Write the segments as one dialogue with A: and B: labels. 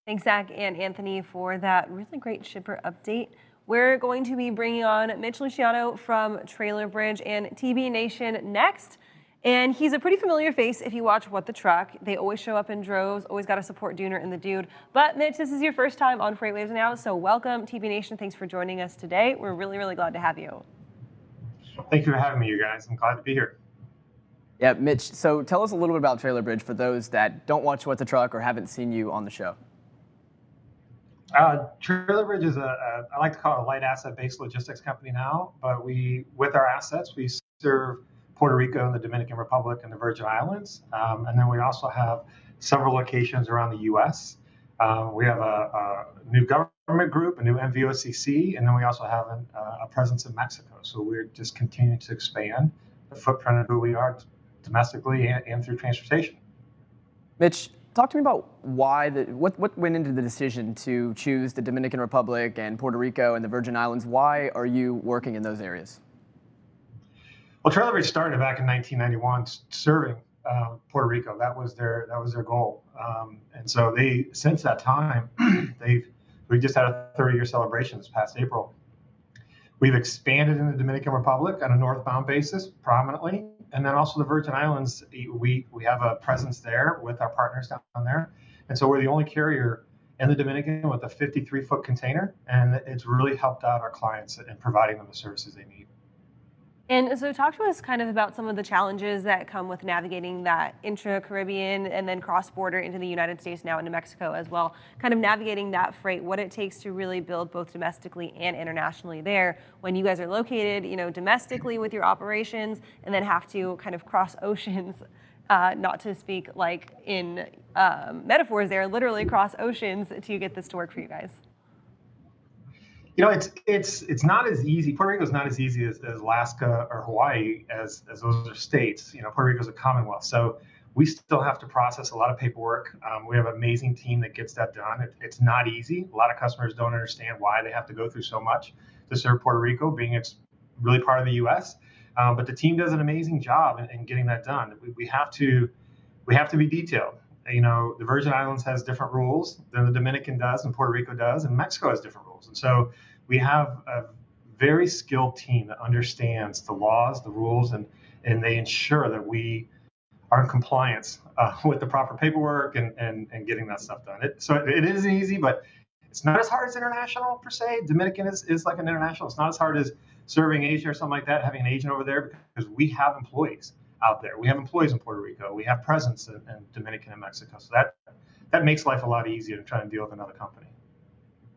A: Thanks, Zach and Anthony, for that really great shipper update. We're going to be bringing on Mitch Luciano from Trailerbridge and TB Nation next. And he's a pretty familiar face if you watch What the Truck. They always show up in droves, always got to support Dooner and the Dude. But Mitch, this is your first time on FreightWaves Now, so welcome, TB Nation. Thanks for joining us today. We're really, really glad to have you.
B: Thank you for having me, you guys. I'm glad to be here.
C: Yeah, Mitch, so tell us a little bit about Trailerbridge for those that don't watch What the Truck or haven't seen you on the show.
B: Trailerbridge is I like to call it a light asset-based logistics company now, but with our assets, we serve Puerto Rico and the Dominican Republic and the Virgin Islands. And then we also have several locations around the U.S. We have a new government group, a new MVOCC, and then we also have a presence in Mexico. So we're just continuing to expand the footprint of who we are domestically and through transportation.
C: Mitch, talk to me about what went into the decision to choose the Dominican Republic and Puerto Rico and the Virgin Islands. Why are you working in those areas?
B: Well, Trailerbridge started back in 1991 serving Puerto Rico. That was their goal. And so since that time, we just had a 30-year celebration this past April. We've expanded in the Dominican Republic on a northbound basis prominently. And then also the Virgin Islands, we have a presence there with our partners down there. And so we're the only carrier in the Dominican with a 53-foot container. And it's really helped out our clients in providing them the services they need.
A: And so talk to us kind of about some of the challenges that come with navigating that intra-Caribbean and then cross-border into the United States, now into Mexico as well, kind of navigating that freight, what it takes to really build both domestically and internationally there when you guys are located, domestically with your operations and then have to kind of cross oceans, not to speak like in metaphors there, literally cross oceans to get this to work for you guys.
B: It's not as easy. Puerto Rico is not as easy as Alaska or Hawaii as those are states. Puerto Rico is a commonwealth, so we still have to process a lot of paperwork. We have an amazing team that gets that done. It's not easy. A lot of customers don't understand why they have to go through so much to serve Puerto Rico, being it's really part of the U.S. But the team does an amazing job in getting that done. We have to be detailed. The Virgin Islands has different rules than the Dominican does and Puerto Rico does, and Mexico has different rules. And so we have a very skilled team that understands the laws, the rules, and they ensure that we are in compliance with the proper paperwork and getting that stuff done. So it isn't easy, but it's not as hard as international per se. Dominican is like an international. It's not as hard as serving Asia or something like that, having an agent over there, because we have employees out there. We have employees in Puerto Rico. We have presence in Dominican and Mexico. So that makes life a lot easier to try and deal with another company.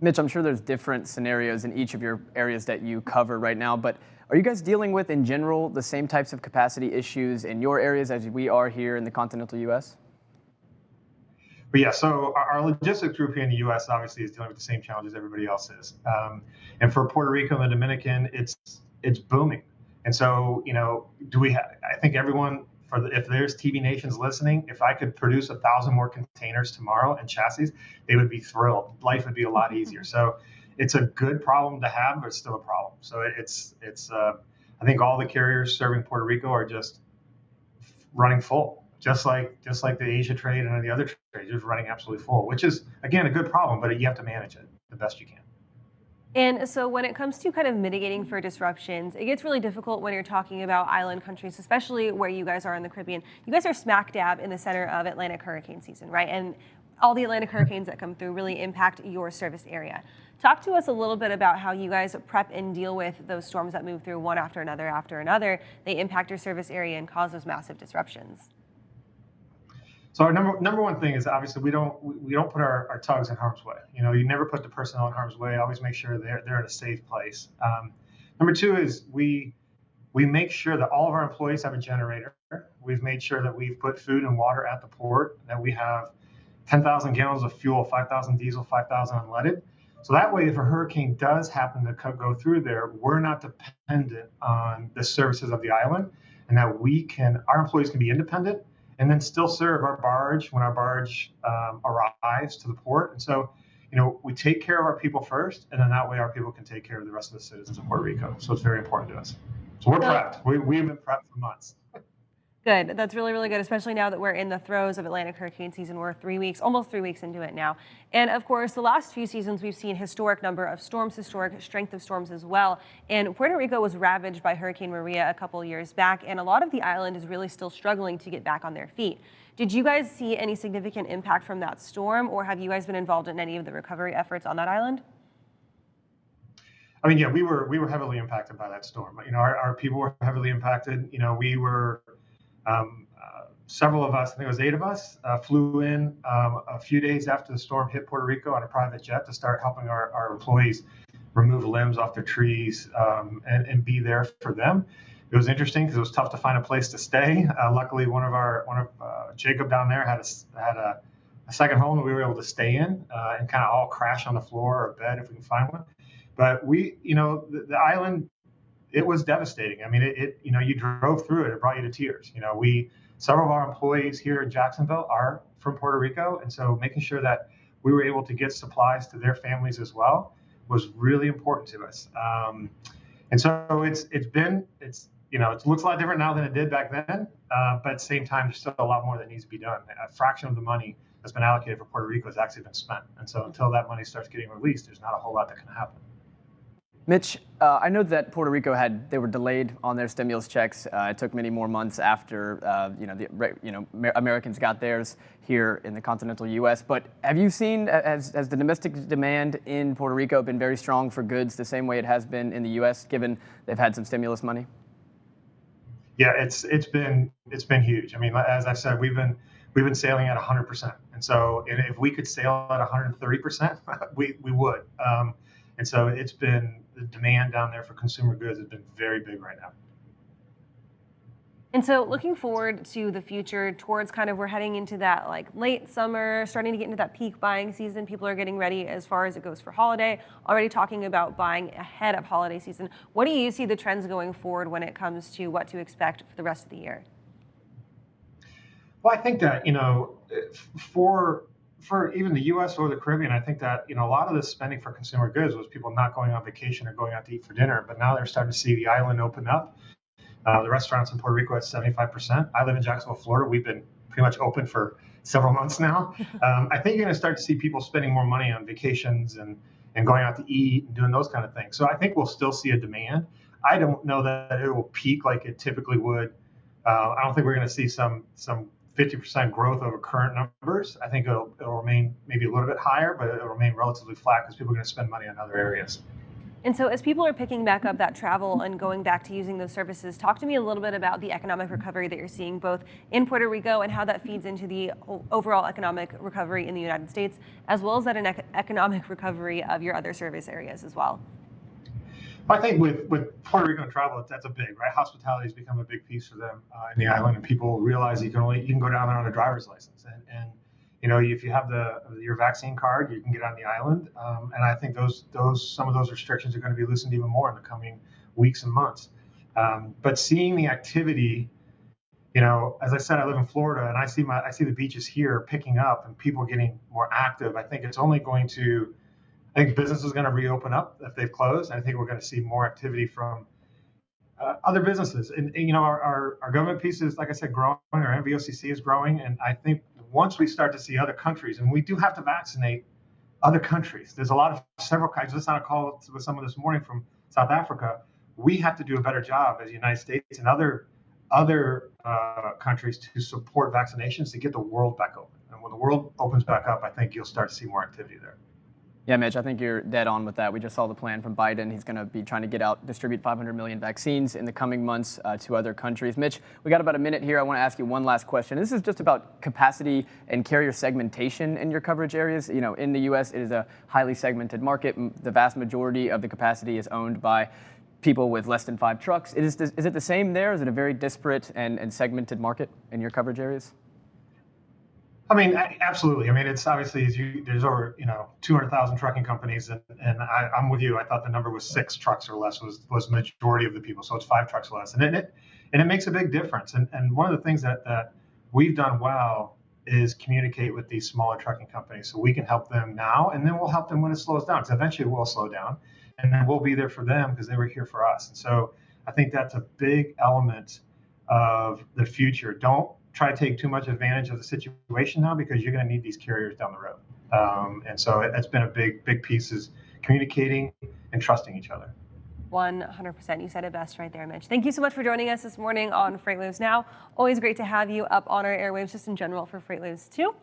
C: Mitch, I'm sure there's different scenarios in each of your areas that you cover right now, but are you guys dealing with, in general, the same types of capacity issues in your areas as we are here in the continental U.S.?
B: But yeah, so our logistics group here in the U.S. obviously is dealing with the same challenges everybody else is. And for Puerto Rico and the Dominican, it's booming. And so, I think everyone, if there's TB Nations listening, if I could produce 1,000 more containers tomorrow and chassis, they would be thrilled. Life would be a lot easier. So it's a good problem to have, but it's still a problem. So I think all the carriers serving Puerto Rico are just running full, just like the Asia trade and the other trades, just running absolutely full, which is, again, a good problem, but you have to manage it the best you can.
A: And so when it comes to kind of mitigating for disruptions, it gets really difficult when you're talking about island countries, especially where you guys are in the Caribbean. You guys are smack dab in the center of Atlantic hurricane season, right? And all the Atlantic hurricanes that come through really impact your service area. Talk to us a little bit about how you guys prep and deal with those storms that move through one after another. They impact your service area and cause those massive disruptions.
B: So our number one thing is obviously we don't put our tugs in harm's way. You never put the personnel in harm's way. Always make sure they're in a safe place. Number two is we make sure that all of our employees have a generator. We've made sure that we've put food and water at the port, that we have 10,000 gallons of fuel, 5,000 diesel, 5,000 unleaded. So that way, if a hurricane does happen to go through there, we're not dependent on the services of the island, and that our employees can be independent and then still serve our barge when our barge arrives to the port. And so, we take care of our people first, and then that way our people can take care of the rest of the citizens of Puerto Rico. So it's very important to us. So we're prepped. We've been prepped for months.
A: Good. That's really, really good, especially now that we're in the throes of Atlantic hurricane season. We're 3 weeks, almost 3 weeks into it now. And of course, the last few seasons, we've seen historic number of storms, historic strength of storms as well. And Puerto Rico was ravaged by Hurricane Maria a couple years back, and a lot of the island is really still struggling to get back on their feet. Did you guys see any significant impact from that storm, or have you guys been involved in any of the recovery efforts on that island?
B: I mean, yeah, we were heavily impacted by that storm. Our people were heavily impacted. We were several of us, I think it was 8 of us, flew in a few days after the storm hit Puerto Rico on a private jet to start helping our employees remove limbs off their trees and be there for them. It was interesting because it was tough to find a place to stay. Luckily, one of Jacob down there had a second home that we were able to stay in and kind of all crash on the floor or a bed if we can find one. But the island, it was devastating. I mean, you drove through it. It brought you to tears. Several of our employees here in Jacksonville are from Puerto Rico. And so making sure that we were able to get supplies to their families as well was really important to us. And so it looks a lot different now than it did back then. But at the same time, there's still a lot more that needs to be done. A fraction of the money that's been allocated for Puerto Rico has actually been spent. And so until that money starts getting released, there's not a whole lot that can happen.
C: Mitch, I know that Puerto Rico they were delayed on their stimulus checks. It took many more months after Americans got theirs here in the continental U.S. But have you seen has the domestic demand in Puerto Rico been very strong for goods the same way it has been in the U.S. given they've had some stimulus money?
B: Yeah, it's been huge. I mean, as I said, we've been sailing at 100%, and so if we could sail at 130%, we would. And so the demand down there for consumer goods has been very big right now.
A: And so looking forward to the future towards we're heading into that late summer, starting to get into that peak buying season. People are getting ready as far as it goes for holiday, already talking about buying ahead of holiday season. What do you see the trends going forward when it comes to what to expect for the rest of the year?
B: Well, I think that, for even the U.S. or the Caribbean, I think that a lot of the spending for consumer goods was people not going on vacation or going out to eat for dinner. But now they're starting to see the island open up. The restaurants in Puerto Rico at 75%. I live in Jacksonville, Florida. We've been pretty much open for several months now. I think you're going to start to see people spending more money on vacations and going out to eat and doing those kind of things. So I think we'll still see a demand. I don't know that it will peak like it typically would. I don't think we're going to see some 50% growth over current numbers. I think it'll remain maybe a little bit higher, but it'll remain relatively flat because people are going to spend money on other areas.
A: And so as people are picking back up that travel and going back to using those services, talk to me a little bit about the economic recovery that you're seeing both in Puerto Rico and how that feeds into the overall economic recovery in the United States, as well as that an economic recovery of your other service areas as well.
B: I think with Puerto Rico and travel, that's a big, right? Hospitality has become a big piece for them in the island, and people realize you can go down there on a driver's license, and if you have your vaccine card, you can get on the island. And I think some of those restrictions are going to be loosened even more in the coming weeks and months. But seeing the activity, as I said, I live in Florida, and I see the beaches here picking up and people getting more active. I think business is going to reopen up if they've closed. And I think we're going to see more activity from other businesses. And our government piece is, like I said, growing. Our NVOCC is growing. And I think once we start to see other countries, and we do have to vaccinate other countries. There's several countries. Just on a call with someone this morning from South Africa. We have to do a better job as the United States and other countries to support vaccinations to get the world back open. And when the world opens back up, I think you'll start to see more activity there.
C: Yeah, Mitch, I think you're dead on with that. We just saw the plan from Biden. He's going to be trying to distribute 500 million vaccines in the coming months to other countries. Mitch, we got about a minute here. I want to ask you one last question. This is just about capacity and carrier segmentation in your coverage areas. In the U.S., it is a highly segmented market. The vast majority of the capacity is owned by people with less than 5 trucks. Is it the same there? Is it a very disparate and segmented market in your coverage areas?
B: I mean, absolutely. I mean, it's obviously there's over 200,000 trucking companies, and I'm with you. I thought the number was 6 trucks or less was the majority of the people. So it's 5 trucks or less, and it makes a big difference. And one of the things that we've done well is communicate with these smaller trucking companies, so we can help them now, and then we'll help them when it slows down, because eventually it will slow down, and then we'll be there for them because they were here for us. And so I think that's a big element of the future. Don't try to take too much advantage of the situation now, because you're going to need these carriers down the road. And so it's been a big piece, is communicating and trusting each other.
A: 100%. You said it best right there, Mitch. Thank you so much for joining us this morning on FreightWaves Now. Always great to have you up on our airwaves, just in general for FreightWaves too.